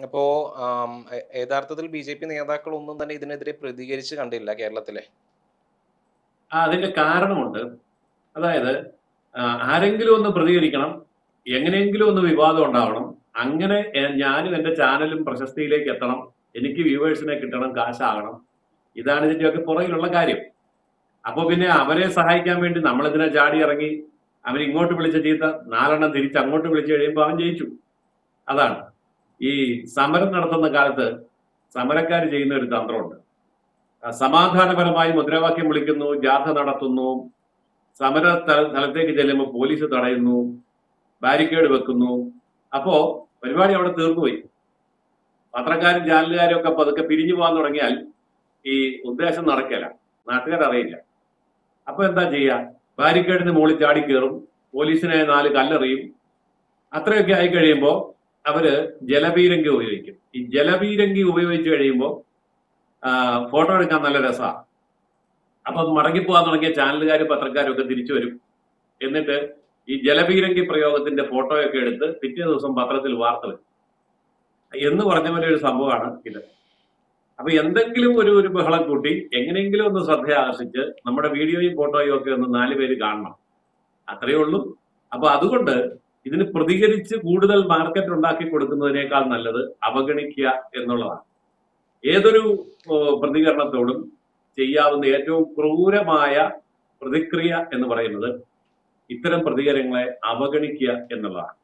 അപ്പോ യഥാർത്ഥത്തിൽ ബി.ജെ.പി. നേതാക്കളൊന്നും തന്നെ ഇതിനെതിരെ പ്രതികരിച്ച് കണ്ടില്ല കേരളത്തിലെ. അതിന്റെ കാരണമുണ്ട്. അതായത് ആരെങ്കിലും ഒന്ന് പ്രതികരിക്കണം, എങ്ങനെയെങ്കിലും ഒന്ന് വിവാദം ഉണ്ടാവണം. അങ്ങനെ ഞാനും എന്റെ ചാനലും പ്രശസ്തിയിലേക്ക് എത്തണം, എനിക്ക് വ്യൂവേഴ്സിനെ കിട്ടണം, കാശാകണം. ഇതാണ് ഇതിന്റെയൊക്കെ പുറകിലുള്ള കാര്യം. അപ്പൊ പിന്നെ അവരെ സഹായിക്കാൻ വേണ്ടി നമ്മളെന്തിനാ ചാടി ഇറങ്ങി അവരിങ്ങോട്ട് വിളിച്ച ചീത്ത 4 തിരിച്ച് അങ്ങോട്ട് വിളിച്ചു കഴിയുമ്പോൾ അവൻ ജയിച്ചു. അതാണ് ഈ സമരം നടത്തുന്ന കാലത്ത് സമരക്കാർ ചെയ്യുന്ന ഒരു തന്ത്രമുണ്ട്. സമാധാനപരമായി മുദ്രാവാക്യം വിളിക്കുന്നു, ജാഥ നടത്തുന്നു, സമര സ്ഥലത്തേക്ക് ചെല്ലുമ്പോൾ പോലീസ് തടയുന്നു, ബാരിക്കേഡ് വെക്കുന്നു. അപ്പോ പരിപാടി അവിടെ തീർന്നുപോയി. പത്രക്കാരും ചാനലുകാരും ഒക്കെ പതുക്കെ പിരിഞ്ഞു പോകാൻ തുടങ്ങിയാൽ ഈ ഉദ്ദേശം നടക്കില്ല, നാട്ടുകാരറിയില്ല. അപ്പൊ എന്താ ചെയ്യുക? ബാരിക്കേഡിന് മുകളിൽ ചാടി കയറും, പോലീസിനെ 4 കല്ലെറിയും. അത്രയൊക്കെ ആയി കഴിയുമ്പോൾ അവര് ജലപീരങ്കി ഉപയോഗിക്കും. ഈ ജലപീരങ്കി ഉപയോഗിച്ച് കഴിയുമ്പോൾ ഫോട്ടോ എടുക്കാൻ നല്ല രസമാണ്. അപ്പൊ മടങ്ങിപ്പോകാൻ തുടങ്ങിയ ചാനലുകാരും പത്രക്കാരും ഒക്കെ തിരിച്ചു വരും. എന്നിട്ട് ഈ ജലപീരങ്കി പ്രയോഗത്തിന്റെ ഫോട്ടോയൊക്കെ എടുത്ത് പിറ്റേ ദിവസം പത്രത്തിൽ വാർത്ത വരും എന്ന് പറഞ്ഞ പോലെ ഒരു സംഭവമാണ് ഇത്. അപ്പൊ എന്തെങ്കിലും ഒരു ബഹളം കൂട്ടി എങ്ങനെയെങ്കിലും ഒന്ന് ശ്രദ്ധ ആകർഷിച്ച് നമ്മുടെ വീഡിയോയും ഫോട്ടോയും ഒക്കെ ഒന്ന് 4 പേര് കാണണം, അത്രയേ ഉള്ളൂ. അപ്പൊ അതുകൊണ്ട് ഇതിന് പ്രതികരിച്ച് കൂടുതൽ മാർക്കറ്റ് ഉണ്ടാക്കി കൊടുക്കുന്നതിനേക്കാൾ നല്ലത് അവഗണിക്കുക എന്നുള്ളതാണ്. ഏതൊരു പ്രതികരണത്തോടും ചെയ്യാവുന്ന ഏറ്റവും ക്രൂരമായ പ്രതിക്രിയ എന്ന് പറയുന്നത് ഇത്തരം പ്രതികരണങ്ങളെ അവഗണിക്കുക എന്നുള്ളതാണ്.